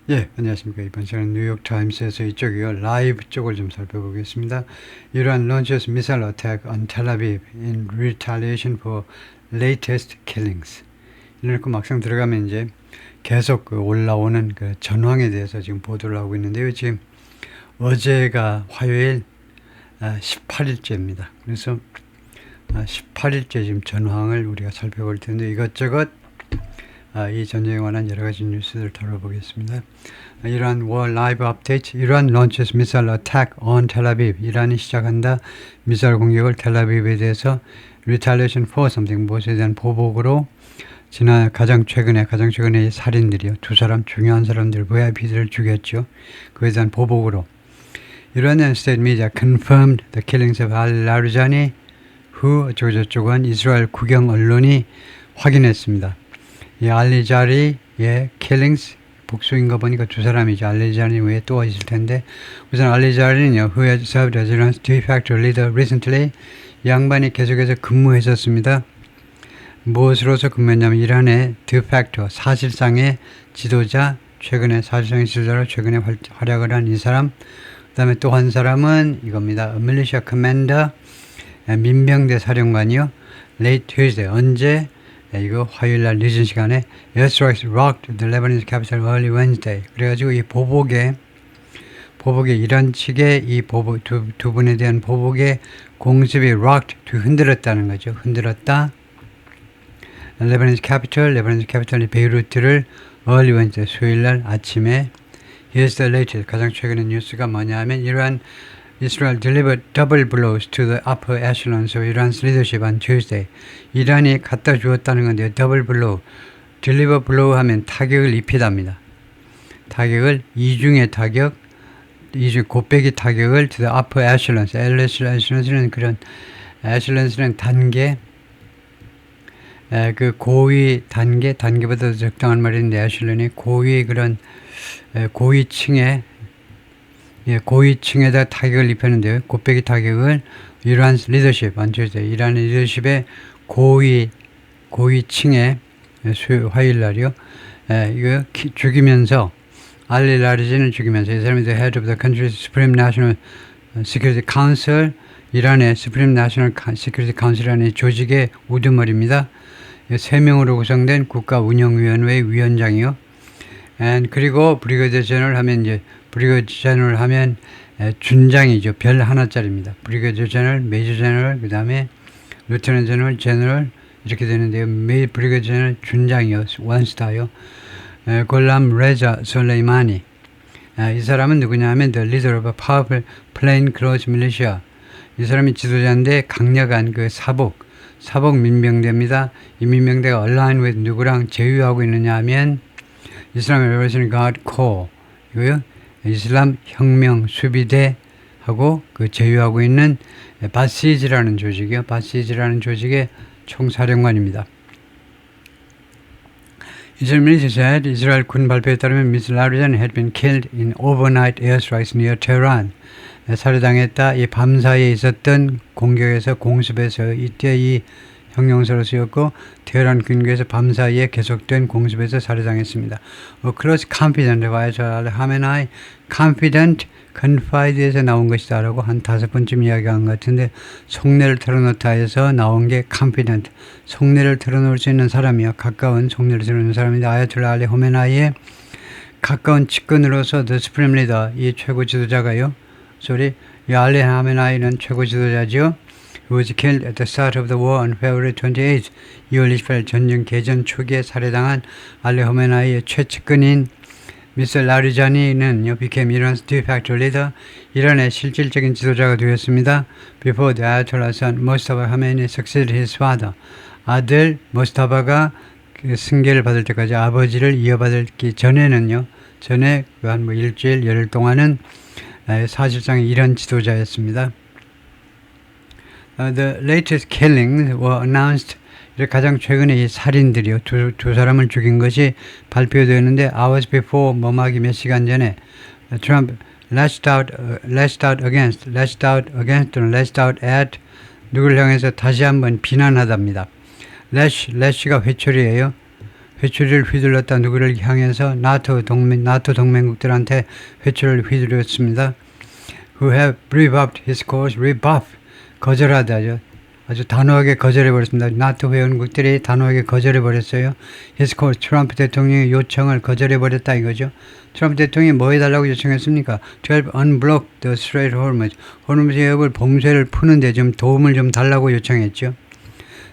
예, 안녕하십니까. 이번 시간은 뉴욕타임스에서 이쪽이요. 라이브 쪽을 좀 살펴보겠습니다. 이란 launches missile attack on Tel Aviv in retaliation for latest killings. 이렇게 막상 들어가면 이제 계속 올라오는 그 전황에 대해서 지금 보도를 하고 있는데요. 지금 어제가 화요일 18일째입니다. 그래서 18일째 지금 전황을 우리가 살펴볼 텐데 이것저것 이 전쟁에 관한 여러 가지 뉴스를 다뤄보겠습니다. 이란 월 라이브 업데이트. 이란 launches missile attack on Tel Aviv. 이란이 시작한다 미사일 공격을 텔아비브에 대해서 retaliation for something, 무엇에 대한 보복으로 가장 최근에 살인들이요. 두 사람 중요한 사람들 VIP들을 죽였죠. 그에 대한 보복으로. Iranian state media confirmed the killings of al-Larijani, who 저쪽은 이스라엘 국영 언론이 확인했습니다. 이 알리자리의 killings 복수인 거 보니까 두 사람이죠. 알리자리 외에 또 있을 텐데 우선 알리자리는요, who has served as Iran's de facto leader recently. 이 양반이 계속해서 근무했었습니다. 무엇으로서 근무했냐면 이란의 de facto 사실상의 지도자, 사실상의 지도자로 최근에 활약을 한 이 사람. 그 다음에 또 한 사람은 이겁니다. militia commander, 민병대 사령관이요. late Tuesday, 언제? 이거 화요일날 늦은 시간에 airstrikes rocked the Lebanese capital early Wednesday. 그래가지고 이 보복에 이란 측의 이 보복 두 분에 대한 보복의 공습이 rocked, 흔들었다는 거죠. 흔들었다. Lebanese capital이 베이루트를 early Wednesday, 수요일날 아침에. Here's the latest. 가장 최근의 뉴스가 뭐냐면 Israel delivered double blows to the upper echelons of Iran's leadership on Tuesday. 이란이 갖다 주었다는 건데요. double blow. deliver blow 하면 타격을 입히답니다. 타격을 이중의 타격, 곱빼기 타격을 to the upper echelons. echelons는 그런 echelons는 단계, 그 고위 단계보다 적당한 말인데 echelon이 고위 그런 고위층에다 타격을 입혔는데요. 곱빼기 타격을 Iran's leadership on Tuesday. 이란의 리더십의 고위층에 화요일 날이요. 이거 죽이면서 알리 라리진을 죽이면서 이 사람이 the head of the country's Supreme National Security Council, 이란의 Supreme National Security Council이라는 조직의 우두머리입니다. 3명으로 구성된 국가운영위원회 위원장이요. 그리고 브리게디어 제너럴 하면 준장이죠. 별 하나짜리입니다. 브리게디어 제너럴, 메이저 제너럴, 그 다음에 루테넌 제너럴, 제너럴 이렇게 되는데요. 브리게디어 제너럴 준장이요. 원스타요. 골람 레자 솔레이마니. 이 사람은 누구냐 하면 the leader of a powerful plainclothes militia. 이 사람이 지도자인데 강력한 그 사복 민병대입니다. 이 민병대가 aligned with 누구랑 제휴하고 있느냐 하면 이슬람 Revolutionary Guard Corps 이거요. 이슬람 혁명 수비대하고 그 제휴하고 있는 바시지라는 조직이요. 바시지라는 조직의 총사령관입니다. 이스라엘 군 발표에 따르면 Miss Larijani had been killed in overnight airstrikes near Tehran. 살해당했다. 이 밤사이에 있었던 공습에서 이때 이 형용사로 쓰였고 테헤란 근교에서 밤사이에 계속된 공습에서 살해당했습니다. Close confident 바이처 하메나이 confident, confide에서 나온 것이다 라고 한 5번쯤 이야기한 것 같은데 속내를 털어놓다에서 나온 게 confident, 속내를 털어놓을 수 있는 사람이요. 가까운 속내를 털어놓는 사람인데 아야톨라 알리 호메나이의 가까운 측근으로서 the supreme leader, 이 최고 지도자가요. 이 알리 하메나이는 최고 지도자죠. Who was killed at the start of the war on February 28th. 2월 28일 전쟁 개전 초기에 살해당한 알리 호메나이의 최측근인 미스 라리자니는 became Iran's de facto leader. 이란의 실질적인 지도자가 되었습니다. Before the Ayatollah's son Mustafa Khamenei succeeded his father. 아들 모스타바가 그 승계를 받을 때까지 아버지를 이어받기 전에는요. 전에 한 일주일 열흘 동안은 사실상 이란 지도자였습니다. The latest killings were announced. 가장 최근에 이 살인들이요. 두 사람을 죽인 것이 발표되었는데 hours before 몇 시간 전에 Trump lashed out against 누구를 향해서 다시 한번 비난하답니다. lash가 회초리예요. 회초리를 휘둘렀다. 누구를 향해서? 나토 동맹국들한테 회초리를 휘둘렀습니다. Who have rebuffed his cause, rebuff, 거절하다죠. 아주 단호하게 거절해버렸습니다. 나토 회원국들이 단호하게 거절해버렸어요. His cause, 트럼프 대통령의 요청을 거절해버렸다 이거죠. 트럼프 대통령이 뭐 해달라고 요청했습니까? To help unblock the Strait of Hormuz. 호르무즈 해협을 봉쇄를 푸는데 좀 도움을 좀 달라고 요청했죠.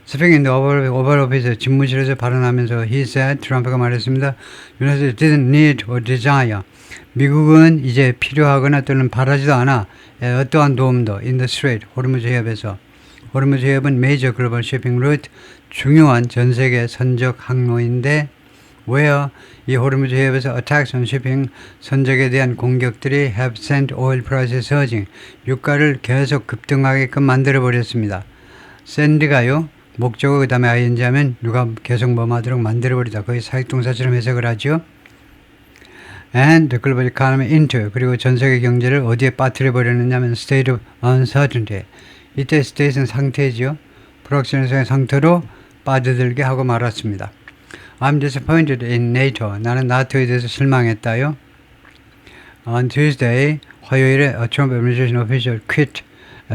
Speaking in the Oval Office 집무실에서 발언하면서 he said, 트럼프가 말했습니다. United States didn't need or desire. 미국은 이제 필요하거나 또는 바라지도 않아 어떠한 도움도 in the Strait, 호르무즈 해협에서. 호르무즈 해협은 메이저 글로벌 쇼핑 루트, 중요한 전세계 선적 항로인데 where 이 호르무즈 해협에서 attacks on shipping, 선적에 대한 공격들이 have sent oil prices surging, 유가를 계속 급등하게끔 만들어버렸습니다. send가요, 목적어 그 다음에 ing 하면 누가 계속 뭐하도록 만들어버리다. 거의 사역동사처럼 해석을 하죠. And the global economy into, 그리고 전세계 경제를 어디에 빠뜨려버렸느냐면 state of uncertainty. 이때 state는 상태죠. 불확실성의 상태로 빠져들게 하고 말았습니다. I'm disappointed in NATO. 나는 나토에 대해서 실망했다요. On Tuesday, 화요일에 a Trump administration official quit.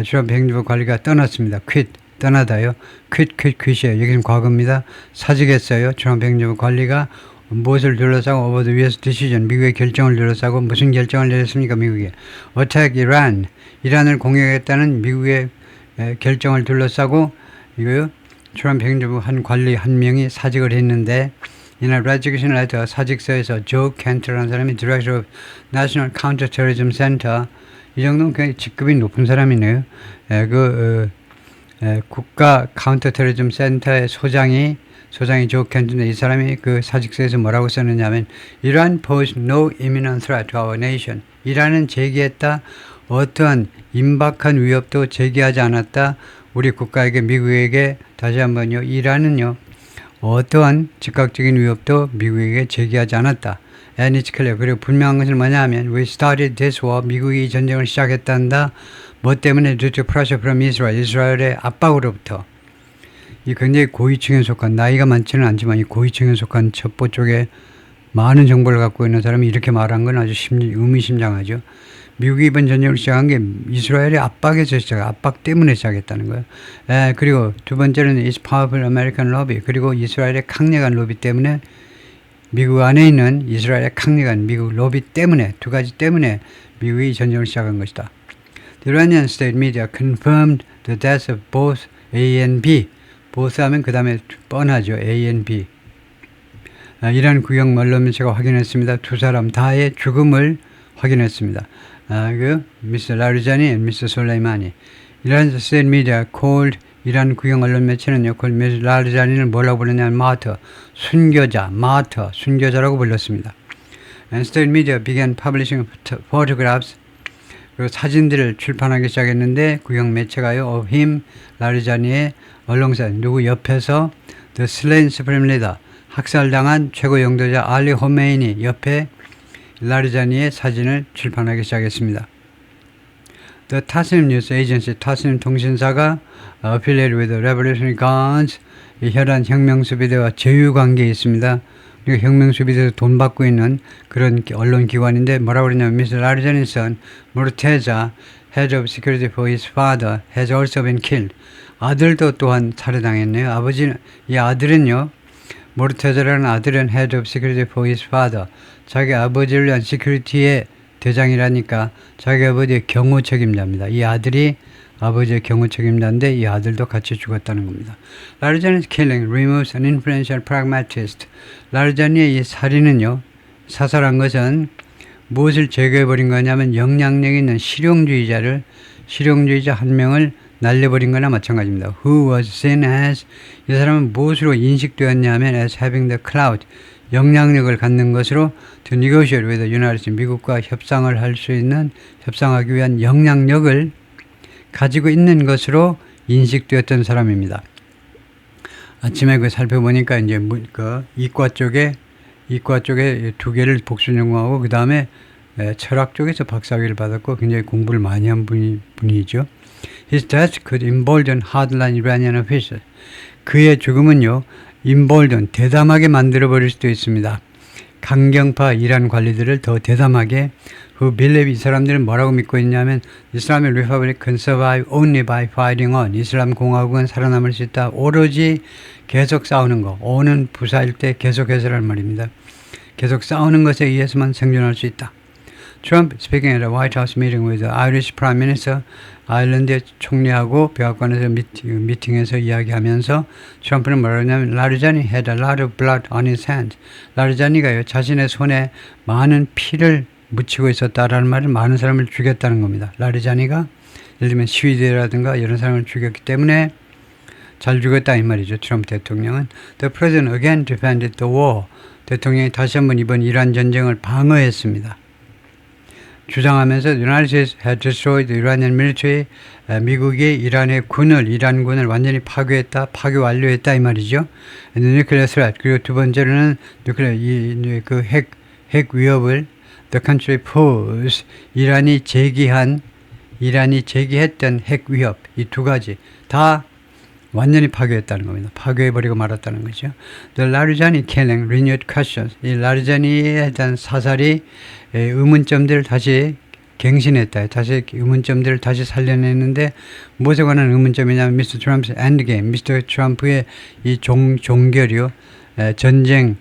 트럼프 행정부 관리가 떠났습니다. quit, 떠나다요. quit이에요. 여기는 과거입니다. 사직했어요. 트럼프 행정부 관리가 무엇을 둘러싸고 over the US decision, 미국의 결정을 둘러싸고 무슨 결정을 내렸습니까? 미국이 attack Iran, 이란을 공격했다는 미국의 결정을 둘러싸고 이거요. 트럼프 행정부 한 관리 한 명이 사직을 했는데 이날 resignation letter 사직서에서 조 켄트라는 사람이 Director of National Counterterrorism Center, 이 정도는 굉장히 직급이 높은 사람이네요. 국가 카운터 테러리즘 센터의 소장이 조 켄트인데 이 사람이 그 사직서에서 뭐라고 썼느냐면 Iran posed no imminent threat to our nation. 이란은 제기했다. 어떠한 임박한 위협도 제기하지 않았다. 우리 국가에게 미국에게 다시 한번요. 이란은요. 어떠한 즉각적인 위협도 미국에게 제기하지 않았다. And it's clear. 그리고 분명한 것은 뭐냐 하면 We started this war. 미국이 이 전쟁을 시작했단다. 뭐 때문에? Due to pressure from Israel. 이스라엘의 압박으로부터. 이 굉장히 고위층에 속한, 나이가 많지는 않지만 이 고위층에 속한 첩보 쪽에 많은 정보를 갖고 있는 사람이 이렇게 말한 건 아주 의미심장하죠. 미국이 이번 전쟁을 시작한 게 이스라엘의 압박 때문에 시작했다는 거예요. 그리고 두 번째는 It's powerful American lobby. 그리고 이스라엘의 강력한 로비 때문에 미국 안에 있는 이스라엘의 강력한 미국 로비 때문에, 두 가지 때문에 미국이 전쟁을 시작한 것이다. The Iranian state media confirmed the deaths of both A and B. both 하면 그 다음에 뻔하죠. A and B. 이란 국영 언론 매체가 확인했습니다. 두 사람 다의 죽음을 확인했습니다. 미스터 라르자니 and 미스터 솔레이마니. 이란 state media called, 이란 국영 언론 매체는요, 미스터 라르자니를 뭐라고 불렀냐면 martyr, 순교자라고 불렀습니다. And state media began publishing photographs, 그리고 사진들을 출판하기 시작했는데 국영 매체가요, of him, 라르자니의 얼렁사, 누구 옆에서 the slain supreme leader, 학살당한 최고 영도자 알리 호메이니 옆에 라르자니의 사진을 출판하기 시작했습니다. The Tasnim News Agency, 타스님 통신사가 affiliated with the Revolutionary Guards, 이 혈안 혁명수비대와 제휴관계에 있습니다. 그러니까 혁명수비대에서 돈 받고 있는 그런 언론기관인데 뭐라고 그러냐면 Mr. Larijani's son, Murtaza, head of security for his father, has also been killed. 아들도 또한 살해당했네요. 이 아들은요, 모르테자라는 아들은 head of security for his father, 자기 아버지를 위한 시큐리티의 대장이라니까 자기 아버지의 경호 책임자입니다. 이 아들이 아버지의 경호 책임자인데 이 아들도 같이 죽었다는 겁니다. 라르자니's killing removes an influential pragmatist. 라르자니의 이 살인은요, 사살한 것은 무엇을 제거해버린 거냐면 영향력 있는 실용주의자 한 명을 날려버린 거나 마찬가지입니다. Who was seen as, 이 사람은 무엇으로 인식되었냐면 as having the clout, 영향력을 갖는 것으로 to negotiate with the United States, 미국과 협상을 할 수 있는, 협상하기 위한 영향력을 가지고 있는 것으로 인식되었던 사람입니다. 아침에 살펴보니까 이제 이과 쪽에 두 개를 복수 전공하고 그 다음에 철학 쪽에서 박사학위를 받았고 굉장히 공부를 많이 한 분이죠. His death could embolden hardline Iranian officials. 그의 죽음은요, embolden, 대담하게 만들어버릴 수도 있습니다. 강경파 이란 관리들을 더 대담하게 who believe 이 사람들은 뭐라고 믿고 있냐면 Islamic Republic can survive only by fighting on. 이슬람 공화국은 살아남을 수 있다. 오로지 계속 싸우는 거. 오는 부사일 때 계속해서란 말입니다. 계속 싸우는 것에 의해서만 생존할 수 있다. Trump speaking at a White House meeting with the Irish Prime Minister, 아일랜드의 총리하고 백악관에서 미팅에서 이야기하면서 트럼프는 뭐라고 하냐면 라르자니 had a lot of blood on his hands. 라르자니가요 자신의 손에 많은 피를 묻히고 있었다라는 말은 많은 사람을 죽였다는 겁니다. 라르자니가 예를 들면 시위대라든가 이런 사람을 죽였기 때문에 잘 죽였다 이 말이죠. 트럼프 대통령은 The president again defended the war. 대통령이 다시 한번 이번 이란 전쟁을 방어했습니다. 주장하면서 United States had destroyed the Iranian military. 미국이 이란의 이란군을 완전히 파괴했다, 파괴 완료했다 이 말이죠. And the nuclear threat. 그리고 두 번째로는 핵 위협을 the country posed. 이란이 제기했던 핵 위협 이 두 가지 다 완전히 파괴했다는 겁니다. 파괴해버리고 말았다는 거죠. The Larijani killing renewed questions. 이 라르자니에 대한 사살이 의문점들을 다시 갱신했다. 다시 의문점들을 다시 살려냈는데 무엇에 관한 의문점이냐면 Mr. Trump's endgame. Mr. 트럼프의 이 종결이요. 전쟁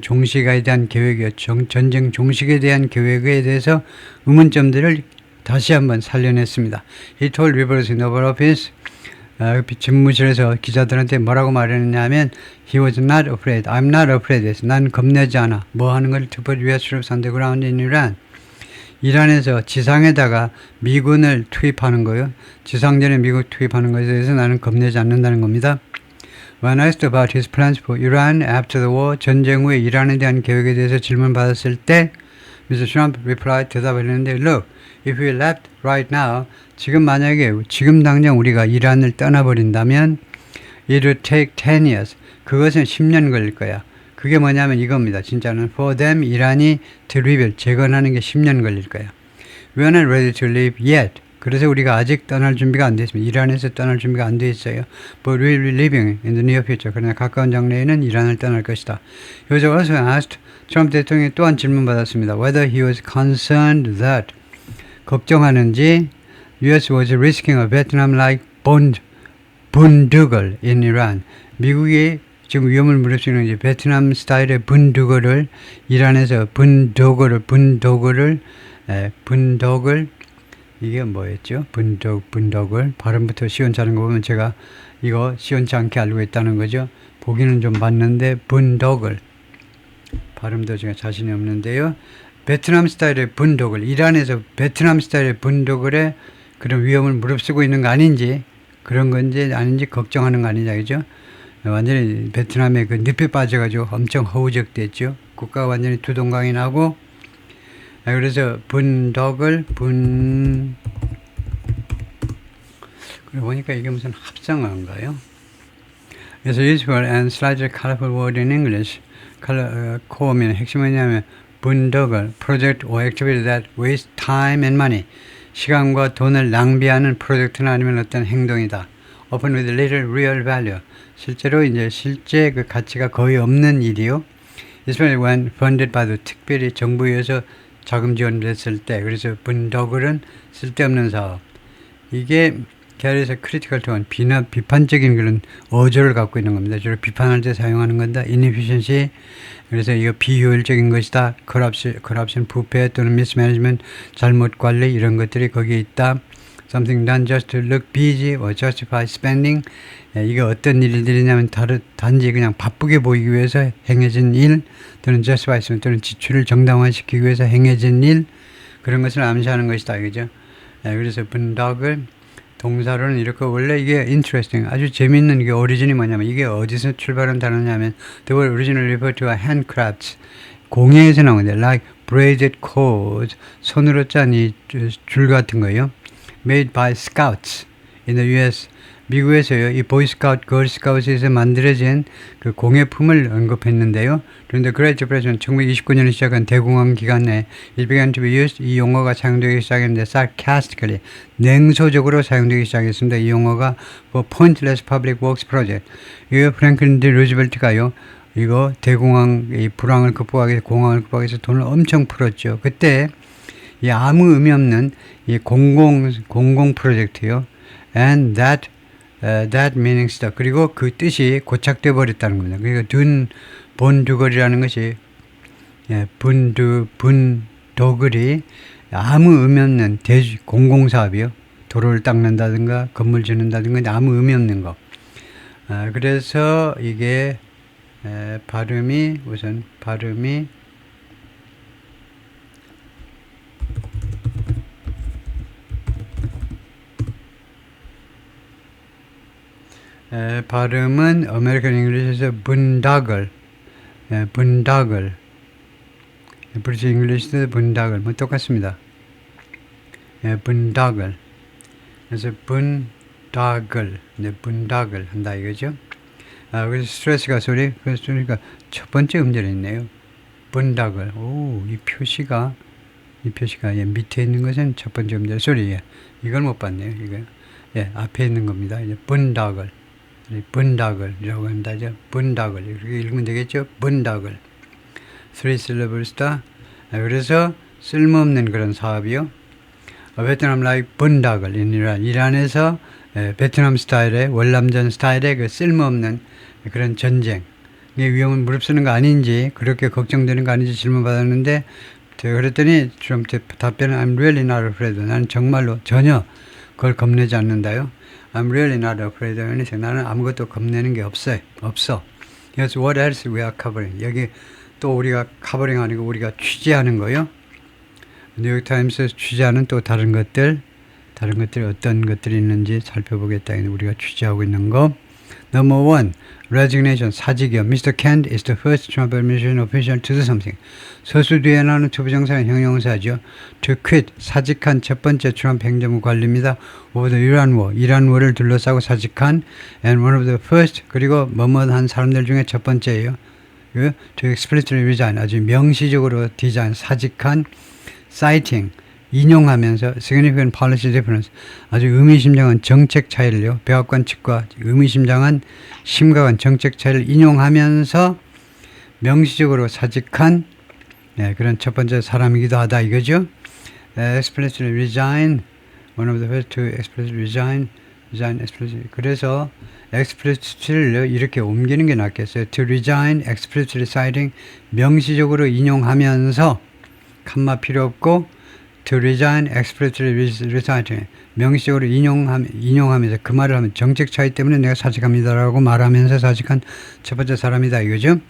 종식에 대한 계획이요. 전쟁 종식에 대한 계획에 대해서 의문점들을 다시 한번 살려냈습니다. He told reporters in the Oval Office, 집무실에서 기자들한테 뭐라고 말했냐면 He was not afraid. I'm not afraid. 난 겁내지 않아. 뭐 하는 걸 to put US troops on the ground in Iran. 이란에서 지상에다가 미군을 투입하는 거예요. 지상전에 미국 투입하는 것에 대해서 나는 겁내지 않는다는 겁니다. When asked about his plans for Iran after the war, 전쟁 후에 이란에 대한 계획에 대해서 질문받았을 때 Mr. Trump replied, 대답을 했는데 Look, if we left right now, 지금 당장 우리가 이란을 떠나버린다면 it would take 10 years. 그것은 10년 걸릴 거야. 그게 뭐냐면 이겁니다. 진짜는 for them, 이란이 to rebuild, 재건하는 게 10년 걸릴 거야. We are not ready to leave yet. 그래서 우리가 아직 떠날 준비가 안 돼 있습니다. 이란에서 떠날 준비가 안 돼 있어요. But we will be leaving in the near future. 그러나 가까운 장래에는 이란을 떠날 것이다. He was also asked, 트럼프 대통령이 또한 질문받았습니다. Whether he was concerned that, 걱정하는지 US was risking a Vietnam-like bundugal in Iran. 미국이 지금 위험을 무릅쓰는 베트남 스타일의 분두거를 이란에서 분도글 이게 뭐였죠? 분덕을 발음부터 시원치 않은 거 보면 제가 이거 시원치 않게 알고 있다는 거죠. 보기는 좀 봤는데 분덕을 발음도 제가 자신이 없는데요. 베트남 스타일의 분덕을 이란에서 베트남 스타일의 분덕을에 그런 위험을 무릅쓰고 있는 거 아닌지 그런 건지 아닌지 걱정하는 거 아니냐 그죠? 완전히 베트남에 그 늪에 빠져가지고 엄청 허우적됐죠. 국가가 완전히 두동강이 나고 그래서 그러고 보니까 이게 무슨 합성어인가요? 그래서 useful and slightly colorful word in English. 코어면 핵심은 뭐냐면 분덕을 project or activity that waste time and money. 시간과 돈을 낭비하는 프로젝트나 아니면 어떤 행동이다. Often with little real value. 실제 그 가치가 거의 없는 일이요. Especially when funded by the 특별히 정부에서 자금 지원됐을 때. 그래서 분덕을은 쓸데없는 사업. 이게 계열에서 critical tone, 비판적인 그런 어조를 갖고 있는 겁니다. 주로 비판할 때 사용하는 건다. inefficiency. 그래서 이거 비효율적인 것이다. corruption, 부패 또는 mismanagement, 잘못 관리 이런 것들이 거기에 있다. Something done just to look busy or justify spending. 이게 어떤 일들이냐면 단지 그냥 바쁘게 보이기 위해서 행해진 일 또는 justify 또는 지출을 정당화시키기 위해서 행해진 일 그런 것을 암시하는 것이다. 그죠? 그래서 분덕을 동사로는 이렇게 원래 이게 interesting 아주 재밌는 게 오리진이 뭐냐면 이게 어디서 출발한 단어냐면 the word originally referred to handcrafts 공예에서 나온 건데 like braided cords 손으로 짠 이 줄 같은 거요. made by scouts in the US 미국에서요, 이 보이스카우트, 걸스카우트에서 만들어진 그 공예품을 언급했는데요. 그런데 Great Depression 1929년에 시작한 대공황 기간에 it began to be used, 이 용어가 사용되기 시작했는데 sarcastically, 냉소적으로 사용되기 시작했습니다. 이 용어가 for pointless public works project. 이거 프랭클린 디 루즈벨트가요, 이거 대공황, 이 불황을 극복하기 위해서, 공황을 극복하기 위해서 돈을 엄청 풀었죠. 그때 이 아무 의미 없는 이 공공 프로젝트요. And that meaning stuck. 그리고 그 뜻이 고착돼 버렸다는 겁니다. 그러니까 본두걸이라는 것이, 분도글이 아무 의미 없는 공공사업이요. 도로를 닦는다든가 건물 짓는다든가 아무 의미 없는 거. 그래서 이게 발음이 발음은 아메리칸 잉글리시에서 분다글, 브리티시 잉글리시에서 분다글, 뭐 똑같습니다. 분다글. 그래서 분다글 한다 이거죠. 그래서 스트레스가 그러니까 첫 번째 음절에 있네요. 분다글. 이 표시가 밑에 있는 것은 첫 번째 음절. 이걸 못 봤네요. 이거. 앞에 있는 겁니다. 이제 분다글이라고 한다죠. 분다글. 이렇게 읽으면 되겠죠. 분다글. 3 syllables다. 그래서 쓸모없는 그런 사업이요. 베트남 like 분다글 in Iran. 이란에서 베트남 스타일의, 월남전 스타일의 그 쓸모없는 그런 전쟁. 이 위험은 무릅쓰는 거 아닌지, 그렇게 걱정되는 거 아닌지 질문 받았는데, 그랬더니 좀 답변은 I'm really not afraid. 나는 정말로 전혀 그걸 겁내지 않는다요. I'm really not afraid of anything. 나는 아무것도 겁내는 게 없어. 그래서 what else we are covering. 여기 또 우리가 커버링 아니고 우리가 취재하는 거요. 뉴욕타임스에서 취재하는 또 다른 것들이 어떤 것들이 있는지 살펴보겠다. 우리가 취재하고 있는 거. Number 1, resignation, 사직이요. Mr. Kent is the first Trump administration official to do something. 서수 뒤에 나오는 투부정사는 형용사죠. To quit, 사직한 첫 번째 트럼프 행정부 관리입니다. Over the Iran war, 이란워를 둘러싸고 사직한 and one of the first, 그리고 뭐뭐 한 사람들 중에 첫 번째예요. To explicitly resign, 아주 명시적으로 사직한, citing, 인용하면서 significant policy difference, 아주 의미심장한 정책 차이를요, 백악관 측과 의미심장한 심각한 정책 차이를 인용하면서 명시적으로 사직한 그런 첫 번째 사람이기도 하다 이거죠. explicitly resign, one of the first to explicitly resign explicitly. 그래서 explicitly를 이렇게 옮기는 게 낫겠어요. To resign, explicitly citing, 명시적으로 인용하면서 칸마 필요 없고 to resign, explicitly reciting, 명시적으로 인용하면서 그 말을 하면 정책 차이 때문에 내가 사직합니다라고 말하면서 사직한 첫 번째 사람이다 이거죠.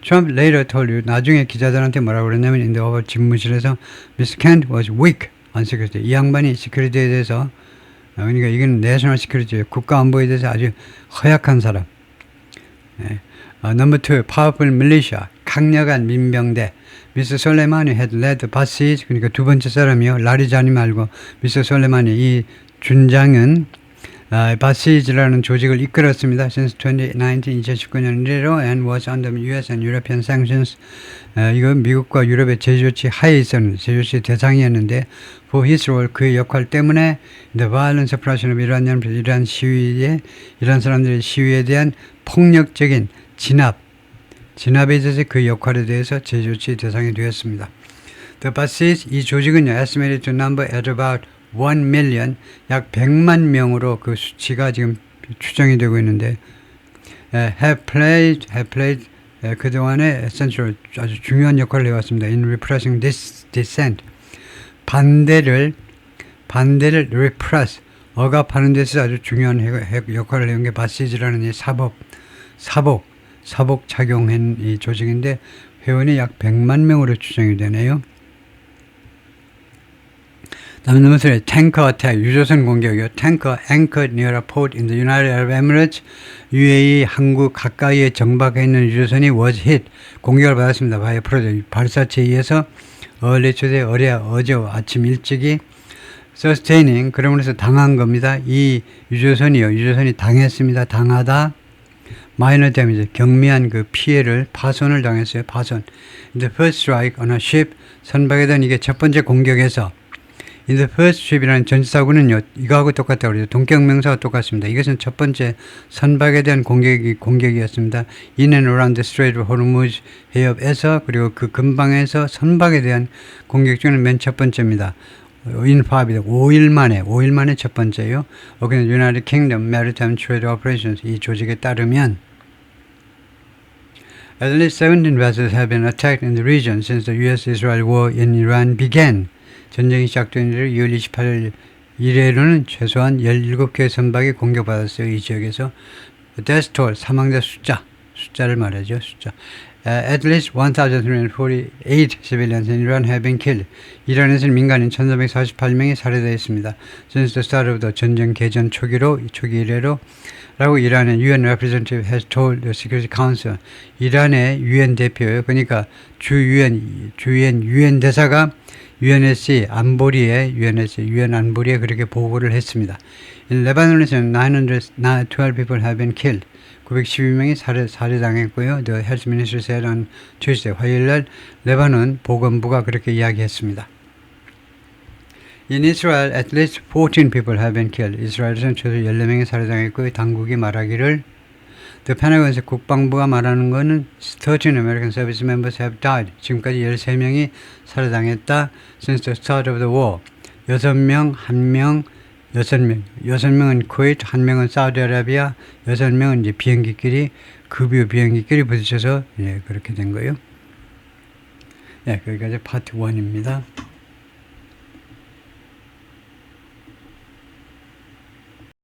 Trump later told you, 나중에 기자들한테 뭐라고 그랬냐면 in the Oval 집무실에서 Mr. Kent was weak on security. 이 양반이 시큐리티에 대해서, 그러니까 이건 내셔널 시큐리티예요. 국가안보에 대해서 아주 허약한 사람. Number 2, powerful militia, 강력한 민병대. 미스 솔레마니 had led the Basij, 그러니까 두 번째 사람이요. 라리자니 말고 미스 솔레마니, 이 준장은 바시지라는 조직을 이끌었습니다. Since 2019 이래로 and was under US and European sanctions. 이건 미국과 유럽의 제조치 하에 있었는데, 제조치 대상이었는데, for his role, 그의 역할 때문에 the violent suppression of Iranian, 이란 시위에, 이란 사람들의 시위에 대한 폭력적인 진압에 있어서 그 역할에 대해서 제조치 대상이 되었습니다. The Basij, 이 조직은요, estimated to number at about 1 million, 약 100만 명으로 그 수치가 지금 추정이 되고 있는데, have played 그동안에 essential, 아주 중요한 역할을 해왔습니다. In repressing this dissent, 반대를 repress, 억압하는 데서 아주 중요한 역할을 해온 게 바시지라는 이 사복 착용한 이 조직인데, 회원이 약 100만 명으로 추정이 되네요. 다음 넘버 3, 탱커 어택, 유조선 공격이요. 탱커 anchored near a port in the United Arab Emirates, UAE 항구 가까이에 정박해 있는 유조선이 was hit, 공격을 받았습니다. 발사체에 의해서 어제 아침 일찍이 sustaining, 그러면서 당한 겁니다. 이 유조선이요. 유조선이 당했습니다. 당하다. minor damage, 경미한 그 피해를, 파손을 당했어요. 파손. In the first strike on a ship, 선박에 대한 이게 첫 번째 공격에서 In the first ship이라는 전치사구는요, 이거하고 똑같다고 그러죠. 동격명사가 똑같습니다. 이것은 첫 번째 선박에 대한 공격이었습니다. In and around the Strait of Hormuz 해협에서, 그리고 그 근방에서 선박에 대한 공격 중에는 맨 첫 번째입니다. In 5일 만에 첫 번째요. Against United Kingdom Maritime Trade Operations, 이 조직에 따르면 At least 17 vessels have been attacked in the region since the U.S.-Israel war in Iran began. 전쟁이 시작된 이후 2월 28일 이래로는 최소한 17개의 선박이 공격받았어요. 이 지역에서. Death toll, 사망자 숫자를 말하죠. 숫자. At least 1,348 civilians in Iran have been killed. 이란에서는 민간인 1,348명이 살해되었습니다. Since the start of the 전쟁 개전 초기 이래로 라고 이란의 UN representative has told the Security Council. 이란의 UN 대표예요. 그러니까 주 UN 대사가 UNSC 안보리에 그렇게 보고를 했습니다. In Lebanon에서는 912 people have been killed. 912명이 살해당했고요. The Health Ministry said on Tuesday, 화요일날 레바논 보건부가 그렇게 이야기했습니다. In Israel, at least 14 people have been killed. 이스라엘에서는 최소 14명이 살해당했고요. 당국이 말하기를 The Pentagon에서 국방부가 말하는 거는 13 American service members have died. 지금까지 13명이 살해당했다. Since the start of the war. 6명은 쿠웨이트, 1명은 사우디아라비아, 6명은 이제 비행기끼리, 급유 비행기끼리 부딪혀서, 예, 그렇게 된 거예요. 예, 거기까지 파트 1입니다.